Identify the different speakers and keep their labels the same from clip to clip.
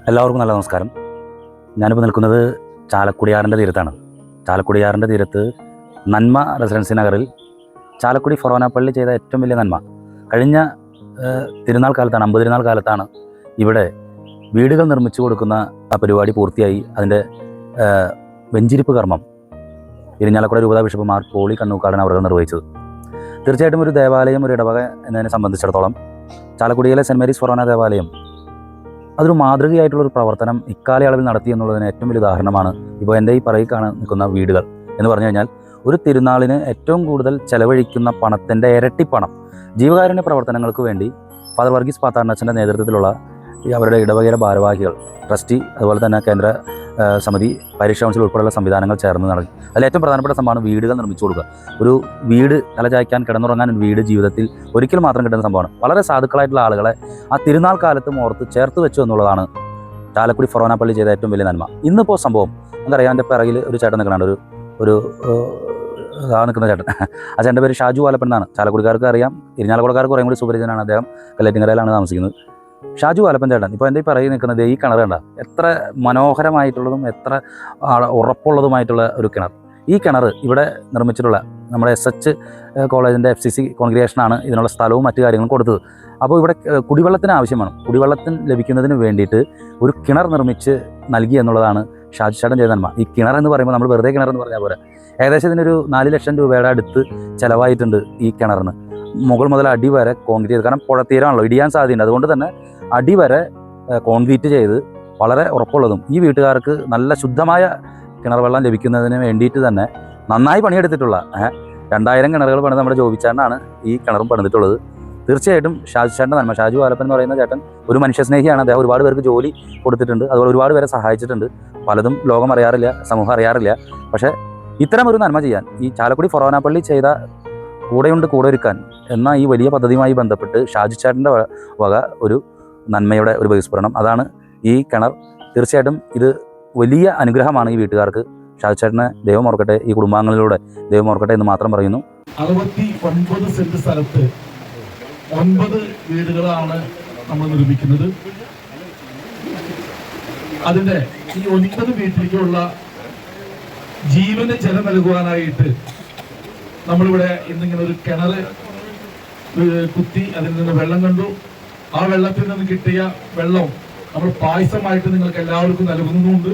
Speaker 1: എല്ലാവർക്കും നല്ല നമസ്കാരം. ഞാനിപ്പോൾ നിൽക്കുന്നത് ചാലക്കുടിയാറിൻ്റെ തീരത്താണ്. ചാലക്കുടിയാറിൻ്റെ തീരത്ത് നന്മ റെസിഡൻസി നഗറിൽ ചാലക്കുടി ഫൊറോന പള്ളി ചെയ്ത ഏറ്റവും വലിയ നന്മ കഴിഞ്ഞ തിരുനാൾ കാലത്താണ്, 50 തിരുനാൾ കാലത്താണ് ഇവിടെ വീടുകൾ നിർമ്മിച്ചു കൊടുക്കുന്ന ആ പരിപാടി പൂർത്തിയായി. അതിൻ്റെ വെഞ്ചിരിപ്പ് കർമ്മം ഇരിഞ്ഞാലക്കുട രൂപതാ ബിഷപ്പ് മാർ പോളി കണ്ണൂക്കാടൻ അവർ നിർവഹിച്ചത്. തീർച്ചയായിട്ടും ഒരു ദേവാലയം, ഒരു ഇടവക എന്നതിനെ സംബന്ധിച്ചിടത്തോളം ചാലക്കുടിയിലെ സെൻറ്റ് മേരീസ് ഫൊറോന ദേവാലയം അതൊരു മാതൃകയായിട്ടുള്ളൊരു പ്രവർത്തനം ഇക്കാലയളവിൽ നടത്തി എന്നുള്ളതിന് ഏറ്റവും വലിയ ഉദാഹരണമാണ് ഇപ്പോൾ എൻ്റെ ഈ പറയിക്കാണ് നിൽക്കുന്ന വീടുകൾ എന്ന് പറഞ്ഞു കഴിഞ്ഞാൽ. ഒരു തിരുനാളിന് ഏറ്റവും കൂടുതൽ ചെലവഴിക്കുന്ന പണത്തിൻ്റെ ഇരട്ടി പണം ജീവകാരുണ്യ പ്രവർത്തനങ്ങൾക്ക് വേണ്ടി ഫാദർ വർഗീസ് പാത്താടനച്ചൻ്റെ നേതൃത്വത്തിലുള്ള അവരുടെ ഇടവകയിലെ ഭാരവാഹികൾ, ട്രസ്റ്റി, അതുപോലെ തന്നെ കേന്ദ്ര സമിതി, പാരിഷ് കൗൺസിൽ ഉൾപ്പെടെയുള്ള സംവിധാനങ്ങൾ ചേർന്ന് നടക്കും. അതിൽ ഏറ്റവും പ്രധാനപ്പെട്ട സംഭവമാണ് വീടുകൾ നിർമ്മിച്ചു കൊടുക്കുക. ഒരു വീട് തലചായ്ക്കാൻ, കിടന്നുറങ്ങാൻ ഒരു വീട് ജീവിതത്തിൽ ഒരിക്കൽ മാത്രം കിട്ടുന്ന സംഭവമാണ്. വളരെ സാധുക്കളായിട്ടുള്ള ആളുകളെ ആ തിരുനാൾ കാലത്തും ഓർത്ത് ചേർത്ത് വെച്ചു എന്നുള്ളതാണ് ചാലക്കുടി ഫൊറോന പള്ളി ചെയ്ത ഏറ്റവും വലിയ നന്മ. ഇന്നിപ്പോൾ സംഭവം നമുക്കറിയാം. എൻ്റെ പിറകിൽ ഒരു ചേട്ടൻ നിൽക്കുന്നുണ്ട്, ഒരു നിൽക്കുന്ന ചേട്ടൻ. ആ ചേട്ടൻ്റെ പേര് ഷാജു ആലപ്പൻ എന്നാണ്. ചാലക്കുടിക്കാർക്ക് അറിയാം, ഇരിഞ്ഞാലക്കുടക്കാർക്ക് കുറേ കൂടി സുപരിചിതനാണ്. അദ്ദേഹം കല്ലേറ്റിങ്കരയിലാണ് താമസിക്കുന്നത്. ഷാജു ആലപ്പൻ ചേട്ടൻ ഇപ്പോൾ എൻ്റെ ഈ പറയിൽ നിൽക്കുന്നത് ഈ കിണർ കണ്ട, എത്ര മനോഹരമായിട്ടുള്ളതും എത്ര ഉറപ്പുള്ളതുമായിട്ടുള്ള ഒരു കിണർ. ഈ കിണർ ഇവിടെ നിർമ്മിച്ചിട്ടുള്ള നമ്മുടെ SH കോളേജിൻ്റെ FCC കോൺഗ്രിഗേഷനാണ് ഇതിനുള്ള സ്ഥലവും മറ്റു കാര്യങ്ങളും കൊടുത്തത്. അപ്പോൾ ഇവിടെ കുടിവെള്ളത്തിന് ആവശ്യമാണ്. കുടിവെള്ളത്തിന് ലഭിക്കുന്നതിന് വേണ്ടിയിട്ട് ഒരു കിണർ നിർമ്മിച്ച് നൽകി എന്നുള്ളതാണ് ഷാജു ചേട്ടൻ ചെയ്ത നന്മ. ഈ കിണർ എന്ന് പറയുമ്പോൾ നമ്മൾ വെറുതെ കിണർ എന്ന് പറഞ്ഞാൽ പോലെ ഏകദേശം ഇതിനൊരു 4 ലക്ഷം രൂപയുടെ അടുത്ത് ചിലവായിട്ടുണ്ട് ഈ കിണറിന്. മുകൾ മുതൽ അടി വരെ കോൺക്രീറ്റ് ചെയ്ത്, കാരണം പുഴത്തീരമാണല്ലോ, ഇടിയാൻ സാധ്യതയുണ്ട്. അതുകൊണ്ട് തന്നെ അടി വരെ കോൺക്രീറ്റ് ചെയ്ത് വളരെ ഉറപ്പുള്ളതും ഈ വീട്ടുകാർക്ക് നല്ല ശുദ്ധമായ കിണർ വെള്ളം ലഭിക്കുന്നതിന് വേണ്ടിയിട്ട് തന്നെ നന്നായി പണിയെടുത്തിട്ടുള്ള 2000 കിണറുകൾ പണിത് നമ്മുടെ ജോബിച്ചാണ്ടാണ് ഈ കിണറും പണിതിട്ടുള്ളത്. തീർച്ചയായിട്ടും ഷാജു ചേട്ടൻ്റെ നന്മ. ഷാജു ആലപ്പൻ എന്ന് പറയുന്ന ചേട്ടൻ ഒരു മനുഷ്യസ്നേഹിയാണ്. അദ്ദേഹം ഒരുപാട് പേർക്ക് ജോലി കൊടുത്തിട്ടുണ്ട്, അതുപോലെ ഒരുപാട് പേരെ സഹായിച്ചിട്ടുണ്ട്. പലതും ലോകം അറിയാറില്ല, സമൂഹം അറിയാറില്ല. പക്ഷേ ഇത്തരം ഒരു നന്മ ചെയ്യാൻ ഈ ചാലക്കുടി ഫൊറോന പള്ളി ചെയ്ത കൂടെയുണ്ട് കൂടെ ഒരുക്കാൻ എന്ന ഈ വലിയ പദ്ധതിയുമായി ബന്ധപ്പെട്ട് ഷാജു ചേട്ടൻ്റെ വക ഒരു നന്മയുടെ ഒരു ബഹിസ്ഫുരണം, അതാണ് ഈ കിണർ. തീർച്ചയായിട്ടും ഇത് വലിയ അനുഗ്രഹമാണ് ഈ വീട്ടുകാർക്ക്. ഷാജു ചേട്ടനെ ദൈവം ഓർക്കട്ടെ, ഈ കുടുംബാംഗങ്ങളിലൂടെ ദൈവം ഓർക്കട്ടെ എന്ന് മാത്രം പറയുന്നു.
Speaker 2: 69 സെന്റ് സ്ഥലത്ത് 9 വീടുകളാണ് നമ്മൾ നിർമ്മിക്കുന്നത്. അതിന്റെ ഈ 9 വീട്ടിലേക്കുള്ള ജീവന് ജലം നൽകുവാനായിട്ട് നമ്മളിവിടെ ഇന്നിങ്ങനെ ഒരു കിണർ കുത്തി അതിൽ നിന്ന് വെള്ളം കണ്ടു. ആ വെള്ളത്തിൽ നിന്ന് കിട്ടിയ വെള്ളം നമ്മൾ പായസമായിട്ട് നിങ്ങൾക്ക് എല്ലാവർക്കും നൽകുന്നുണ്ട്.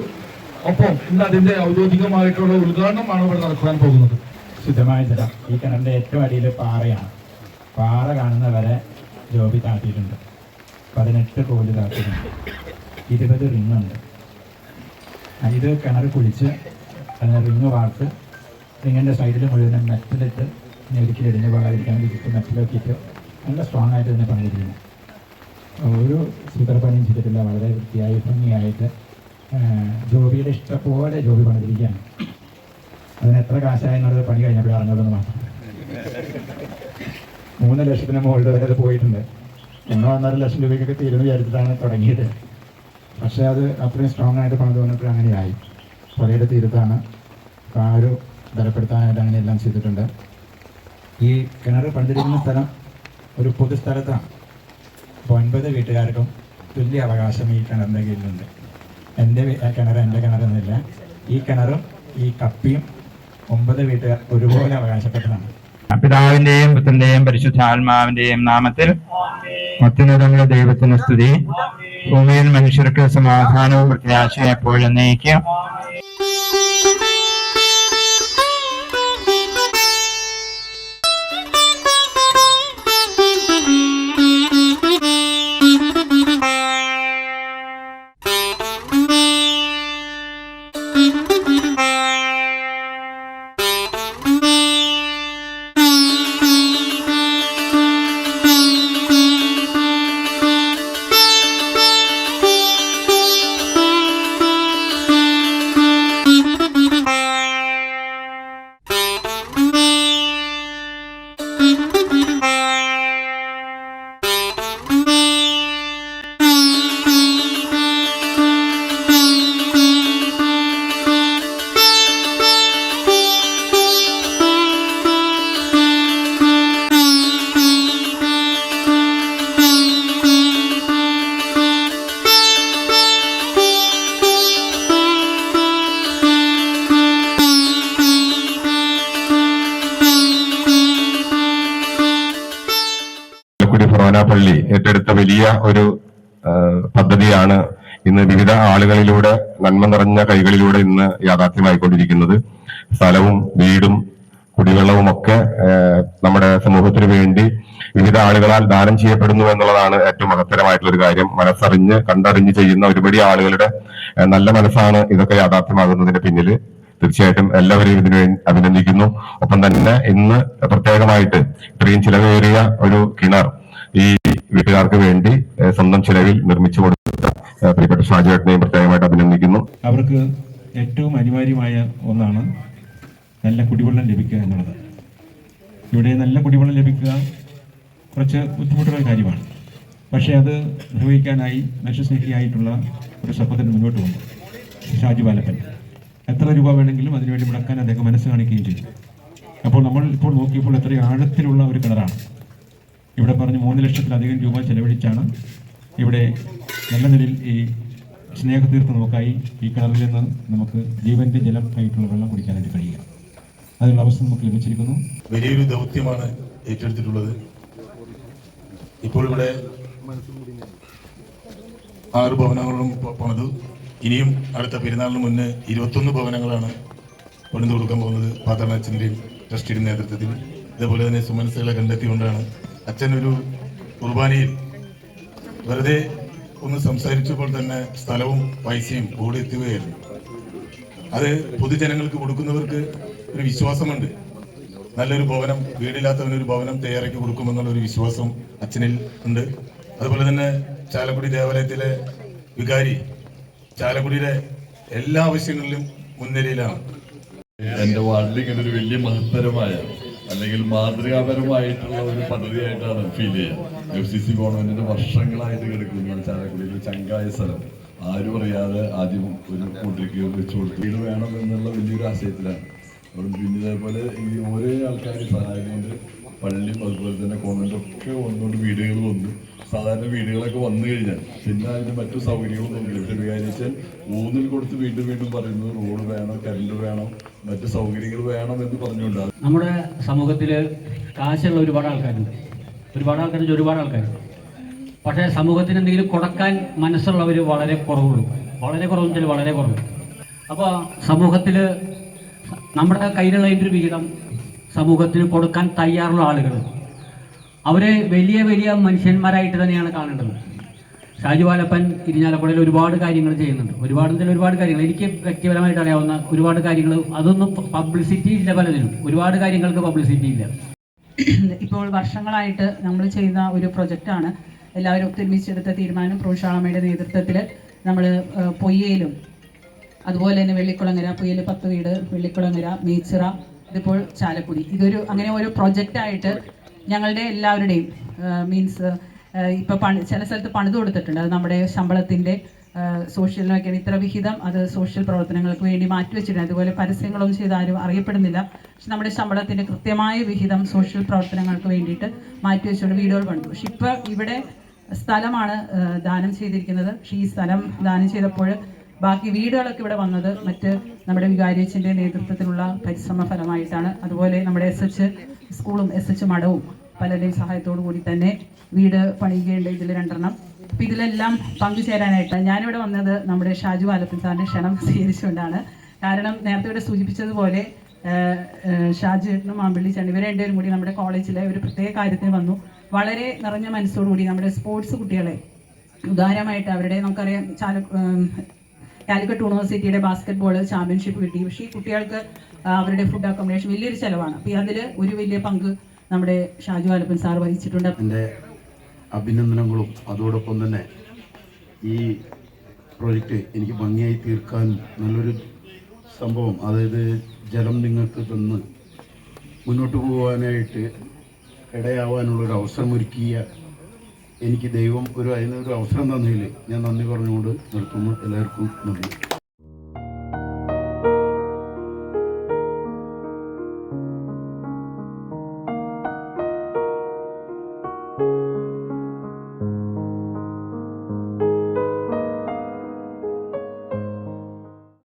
Speaker 2: ഒപ്പം ഇന്ന് അതിന്റെ ഔദ്യോഗികമായിട്ടുള്ള ഉദ്ഘാടനമാണ് ഇവിടെ നടക്കുവാൻ പോകുന്നത്.
Speaker 3: ശുദ്ധമായ ജലം ഈ കിണറിന്റെ ഏറ്റവും അടിയിൽ പാറയാണ്. പാറ കാണുന്നവരെ ജോബി താത്തിയിട്ടുണ്ട്. 18 കോല് താത്തിയിട്ടുണ്ട്. 20 റിങ്ങുണ്ട്. ഇത് കിണർ കുളിച്ച് റിങ് വാർത്ത് റിങ്ങിൻ്റെ സൈഡിൽ മുഴുവനും മെറ്റലിട്ട് ഒരിക്കലും ഇടിഞ്ഞ് പോകാതിരിക്കാൻ വേണ്ടിയിട്ട് മെറ്റലൊക്കിയിട്ട് നല്ല സ്ട്രോങ് ആയിട്ട് തന്നെ പണിതിരിക്കുന്നു. ഒരു സൂത്രപ്പണിയും ചെയ്തിട്ടില്ല. വളരെ വൃത്തിയായി ഭംഗിയായിട്ട് ജോബിയുടെ ഇഷ്ടംപോലെ ജോബി പണിതിരിക്കുകയാണ്. അതിന് എത്ര കാശായെന്നുള്ളത് പണി കഴിഞ്ഞപ്പോൾ അറിഞ്ഞതെന്ന് മാത്രം. 3 ലക്ഷത്തിന് മുകളിൽ വരെ അത് പോയിട്ടുണ്ട്. 1.5 ലക്ഷം രൂപയ്ക്കൊക്കെ തീരുന്ന വിചാരിച്ചിട്ടാണ് തുടങ്ങിയത്. പക്ഷേ അത് അത്രയും സ്ട്രോങ് ആയിട്ട് പണിത് വന്നപ്പോൾ അങ്ങനെയായി. പുഴയുടെ തീരത്താണ്. അപ്പോൾ ആ ഒരു ബലപ്പെടുത്താനായിട്ട് അങ്ങനെയെല്ലാം ചെയ്തിട്ടുണ്ട്. ഈ കിണർ പണിതിരിക്കുന്ന സ്ഥലം ഒരു പൊതുസ്ഥലത്താണ്. അപ്പോൾ 9 വീട്ടുകാർക്കും തുല്യ അവകാശം ഈ കിണറിൻ്റെ കീഴിലുണ്ട്. എൻ്റെ കിണറെന്നില്ല. ഈ കിണറും ഈ കപ്പിയും 9 വീട്ടുകാർ ഒരുപോലെ അവകാശപ്പെട്ടതാണ്.
Speaker 4: പിതാവിന്റെയും പുത്രന്റെയും പരിശുദ്ധാത്മാവിന്റെയും നാമത്തിൽ അത്യുന്നതങ്ങളുടെ ദൈവത്തിന് സ്തുതി. ഭൂമിയിൽ മനുഷ്യർക്ക് സമാധാനവും പ്രത്യാശയും എപ്പോഴും നയിക്കും.
Speaker 5: ഒരു പദ്ധതിയാണ് ഇന്ന് വിവിധ ആളുകളിലൂടെ, നന്മ നിറഞ്ഞ കൈകളിലൂടെ ഇന്ന് യാഥാർത്ഥ്യമായിക്കൊണ്ടിരിക്കുന്നത്. സ്ഥലവും വീടും കുടിവെള്ളവും ഒക്കെ നമ്മുടെ സമൂഹത്തിന് വേണ്ടി വിവിധ ആളുകളാൽ ദാനം ചെയ്യപ്പെടുന്നു എന്നുള്ളതാണ് ഏറ്റവും മഹത്തരമായിട്ടുള്ള ഒരു കാര്യം. മനസ്സറിഞ്ഞ് കണ്ടറിഞ്ഞ് ചെയ്യുന്ന ഒരുപടി ആളുകളുടെ നല്ല മനസ്സാണ് ഇതൊക്കെ യാഥാർത്ഥ്യമാകുന്നതിന് പിന്നിൽ. തീർച്ചയായിട്ടും എല്ലാവരെയും ഇതിനു അഭിനന്ദിക്കുന്നു. ഒപ്പം തന്നെ ഇന്ന് പ്രത്യേകമായിട്ട് ഇത്രയും ചിലവേറിയ ഒരു കിണർ ഈ വീട്ടുകാർക്ക് വേണ്ടി സ്വന്തം ചിലവിൽ നിർമ്മിച്ചു കൊടുത്ത പ്രിയപ്പെട്ട ഷാജുവേട്ടനെയും പ്രത്യേകമായിട്ട് അഭിനന്ദിക്കുന്നു.
Speaker 3: അവർക്ക് ഏറ്റവും അനിവാര്യമായ ഒന്നാണ് നല്ല കുടിവെള്ളം ലഭിക്കുക എന്നുള്ളത്. ഇവിടെ നല്ല കുടിവെള്ളം ലഭിക്കുക കുറച്ച് ബുദ്ധിമുട്ടുള്ള കാര്യമാണ്. പക്ഷേ അത് നിർവഹിക്കാനായി മനുഷ്യസ്നേഹിയായിട്ടുള്ള ഒരു സഹോദരൻ മുന്നോട്ട് വന്നു, ഷാജു വാലപ്പൻ. എത്ര രൂപ വേണമെങ്കിലും അതിനുവേണ്ടി മുടക്കാൻ അദ്ദേഹം മനസ്സ് കാണിക്കുകയും ചെയ്തു. അപ്പോൾ നമ്മൾ ഇപ്പോൾ നോക്കിയപ്പോൾ എത്ര ആഴത്തിലുള്ള ഒരു കിണറാണ്. ഇവിടെ പറഞ്ഞ് 3 ലക്ഷത്തിലധികം രൂപ ചെലവഴിച്ചാണ് ഇവിടെ നല്ല നിലയിൽ ഈ സ്നേഹതീർത്ഥം നമുക്കായി ഈ കിണറിൽ നിന്ന് നമുക്ക് ജീവന്റെ ജലം ആയിട്ടുള്ള വെള്ളം കുടിക്കാനായിട്ട് കഴിയുക. അതിനുള്ള അവസ്ഥ നമുക്ക് ലഭിച്ചിരിക്കുന്നു.
Speaker 6: വലിയൊരു ദൗത്യമാണ് ഏറ്റെടുത്തിട്ടുള്ളത്. ഇപ്പോൾ ഇവിടെ 6 ഭവനങ്ങളും പണിതു. ഇനിയും അടുത്ത പെരുന്നാളിന് മുന്നേ 21 ഭവനങ്ങളാണ് പണിതു കൊടുക്കാൻ പോകുന്നത് പാതാളച്ചൻ്റെയും ട്രസ്റ്റിയുടെ നേതൃത്വത്തിൽ. ഇതേപോലെ തന്നെ സുമനസ്സുകളെ കണ്ടെത്തിക്കൊണ്ടാണ് അച്ഛൻ ഒരു കുർബാനയിൽ വെറുതെ ഒന്ന് സംസാരിച്ചപ്പോൾ തന്നെ സ്ഥലവും പൈസയും കൂടി എത്തുകയായിരുന്നു. അത് പൊതുജനങ്ങൾക്ക് കൊടുക്കുന്നവർക്ക് ഒരു വിശ്വാസമുണ്ട്. നല്ലൊരു ഭവനം, വീടില്ലാത്തവനൊരു ഭവനം തയ്യാറാക്കി കൊടുക്കുമെന്നുള്ള ഒരു വിശ്വാസം അച്ഛനിൽ ഉണ്ട്. അതുപോലെ തന്നെ ചാലക്കുടി ദേവാലയത്തിലെ വികാരി ചാലക്കുടിയുടെ എല്ലാ ആവശ്യങ്ങളിലും മുൻനിരയിലാണ്.
Speaker 7: എൻ്റെ വാർഡിൽ ഇങ്ങനെ ഒരു വലിയ മഹത്തരമായ അല്ലെങ്കിൽ മാതൃകാപരമായിട്ടുള്ള ഒരു പദ്ധതിയായിട്ടാണ് ഫീൽ ചെയ്യുക. FCC ഗവൺമെന്റിന്റെ വർഷങ്ങളായിട്ട് കിടക്കുന്ന ചാലക്കുടിയിൽ ചങ്കായ സ്ഥലം ആരും അറിയാതെ ആദ്യം ഒരു കൂട്ടിക്ക് വെച്ച് കൊടുത്തു. വീട് വേണം എന്നുള്ള വലിയൊരു ആശയത്തിലാണ്. പിന്നെ ഇതേപോലെ ഈ ഓരോ ആൾക്കാർ സഹായം കൊണ്ട് പള്ളിയും അതുപോലെ തന്നെ കോൺവെന്റൊക്കെ ഒന്നുകൊണ്ട് വീടുകൾ വന്നു. സാധാരണ വീടുകളൊക്കെ വന്നു കഴിഞ്ഞാൽ പിന്നെ അതിന് മറ്റു സൗകര്യങ്ങളൊന്നും ഇല്ല. പക്ഷെ വികാരിച്ചാൽ ഊന്നിൽ കൊടുത്ത് വീണ്ടും വീണ്ടും പറയുന്നത് റോഡ് വേണം, കറണ്ട് വേണം, മറ്റു സൗകര്യങ്ങൾ വേണം എന്ന് പറഞ്ഞുകൊണ്ടാണ്.
Speaker 8: നമ്മുടെ സമൂഹത്തിൽ കാശുള്ള ഒരുപാട് ആൾക്കാരുണ്ട്. ഒരുപാട് ആൾക്കാർ. പക്ഷേ സമൂഹത്തിന് എന്തെങ്കിലും കൊടുക്കാൻ മനസ്സുള്ളവർ വളരെ കുറവുള്ളൂ. വളരെ കുറവ്. അപ്പോൾ സമൂഹത്തിൽ നമ്മുടെ കയ്യിലുള്ള ഒരു വിഹിതം സമൂഹത്തിന് കൊടുക്കാൻ തയ്യാറുള്ള ആളുകൾ, അവരെ വലിയ മനുഷ്യന്മാരായിട്ട് തന്നെയാണ് കാണേണ്ടത്. ഷാജു വാലപ്പൻ ഇരിഞ്ഞാലക്കുടയിൽ ഒരുപാട് കാര്യങ്ങൾ ചെയ്യുന്നുണ്ട്. ഒരുപാട് കാര്യങ്ങൾ എനിക്ക് വ്യക്തിപരമായിട്ട് അറിയാവുന്ന ഒരുപാട് കാര്യങ്ങൾ. അതൊന്നും പബ്ലിസിറ്റി ഇല്ല. പലതിനും ഒരുപാട് കാര്യങ്ങൾക്ക് പബ്ലിസിറ്റി ഇല്ല.
Speaker 9: ഇപ്പോൾ വർഷങ്ങളായിട്ട് നമ്മൾ ചെയ്യുന്ന ഒരു പ്രൊജക്റ്റാണ്. എല്ലാവരും ഒത്തൊരുമിച്ചെടുത്ത തീരുമാനം പ്രോഷാളമ്മയുടെ നേതൃത്വത്തിൽ നമ്മൾ പൊയ്യയിലും അതുപോലെ തന്നെ വെള്ളിക്കുളങ്ങര, പൊയ്യൽ 10 വീട്, വെള്ളിക്കുളങ്ങര, മീച്ചിറ, ഇതിപ്പോൾ ചാലക്കുടി, ഇതൊരു അങ്ങനെ ഒരു പ്രൊജക്റ്റായിട്ട് ഞങ്ങളുടെ എല്ലാവരുടെയും മീൻസ് ഇപ്പോൾ ചില സ്ഥലത്ത് പണിത് കൊടുത്തിട്ടുണ്ട്. അത് നമ്മുടെ ശമ്പളത്തിൻ്റെ സോഷ്യലിനൊക്കെയാണ് ഇത്ര വിഹിതം, അത് സോഷ്യൽ പ്രവർത്തനങ്ങൾക്ക് വേണ്ടി മാറ്റിവെച്ചിട്ടുണ്ട്. അതുപോലെ പരസ്യങ്ങളൊന്നും ചെയ്ത് ആരും അറിയപ്പെടുന്നില്ല. പക്ഷെ നമ്മുടെ ശമ്പളത്തിൻ്റെ കൃത്യമായ വിഹിതം സോഷ്യൽ പ്രവർത്തനങ്ങൾക്ക് വേണ്ടിയിട്ട് മാറ്റിവെച്ചുകൊണ്ട് വീടുകൾ പണിതു. പക്ഷെ ഇപ്പോൾ ഇവിടെ സ്ഥലമാണ് ദാനം ചെയ്തിരിക്കുന്നത്. പക്ഷേ ഈ സ്ഥലം ദാനം ചെയ്തപ്പോൾ ബാക്കി വീടുകളൊക്കെ ഇവിടെ വന്നത് മറ്റ് നമ്മുടെ വികാരിയച്ഛൻ്റെ നേതൃത്വത്തിലുള്ള പരിശ്രമ ഫലമായിട്ടാണ്. അതുപോലെ നമ്മുടെ SH സ്കൂളും SH മഠവും പലരുടെയും സഹായത്തോടു കൂടി തന്നെ വീട് പണിയുകയുണ്ട്. ഇതിൽ 2 എണ്ണം. അപ്പം ഇതിലെല്ലാം പങ്കുചേരാനായിട്ട് ഞാനിവിടെ വന്നത് നമ്മുടെ ഷാജു വാലപ്പൻ സാറിൻ്റെ ക്ഷണം സ്വീകരിച്ചുകൊണ്ടാണ്. കാരണം നേരത്തെ ഇവിടെ സൂചിപ്പിച്ചതുപോലെ ഷാജു ചേട്ടനും മാമ്പള്ളി ചേട്ടനും ഇവർ 2 പേരും കൂടി നമ്മുടെ കോളേജിലെ ഒരു പ്രത്യേക കാര്യത്തിന് വന്നു. വളരെ നിറഞ്ഞ മനസ്സോടുകൂടി നമ്മുടെ സ്പോർട്സ് കുട്ടികളെ ഉദാരമായിട്ട് അവരുടെ നമുക്കറിയാം കാലിക്കറ്റ് യൂണിവേഴ്സിറ്റിയുടെ ബാസ്കറ്റ് ബോൾ ചാമ്പ്യൻഷിപ്പ് കിട്ടി. പക്ഷേ ഈ കുട്ടികൾക്ക് അവരുടെ ഫുഡ് അക്കോമഡേഷൻ വലിയൊരു ചിലവാണ്. അപ്പോൾ അതിൽ ഒരു വലിയ പങ്ക് നമ്മുടെ ഷാജു വാലപ്പൻ സാർ വഹിച്ചിട്ടുണ്ട്.
Speaker 10: എൻ്റെ അഭിനന്ദനങ്ങളും അതോടൊപ്പം തന്നെ ഈ പ്രോജക്റ്റ് എനിക്ക് ഭംഗിയായി തീർക്കാൻ നല്ലൊരു സംഭവം, അതായത് ജലം നിങ്ങൾക്ക് തന്ന് മുന്നോട്ട് പോകാനായിട്ട് ഇടയാവാനുള്ളൊരു അവസരമൊരുക്കിയ എനിക്ക് ദൈവം അതിനൊരു അവസരം തന്നതിൽ ഞാൻ നന്ദി പറഞ്ഞുകൊണ്ട് നിർത്തുന്നു. എല്ലാവർക്കും നന്ദി.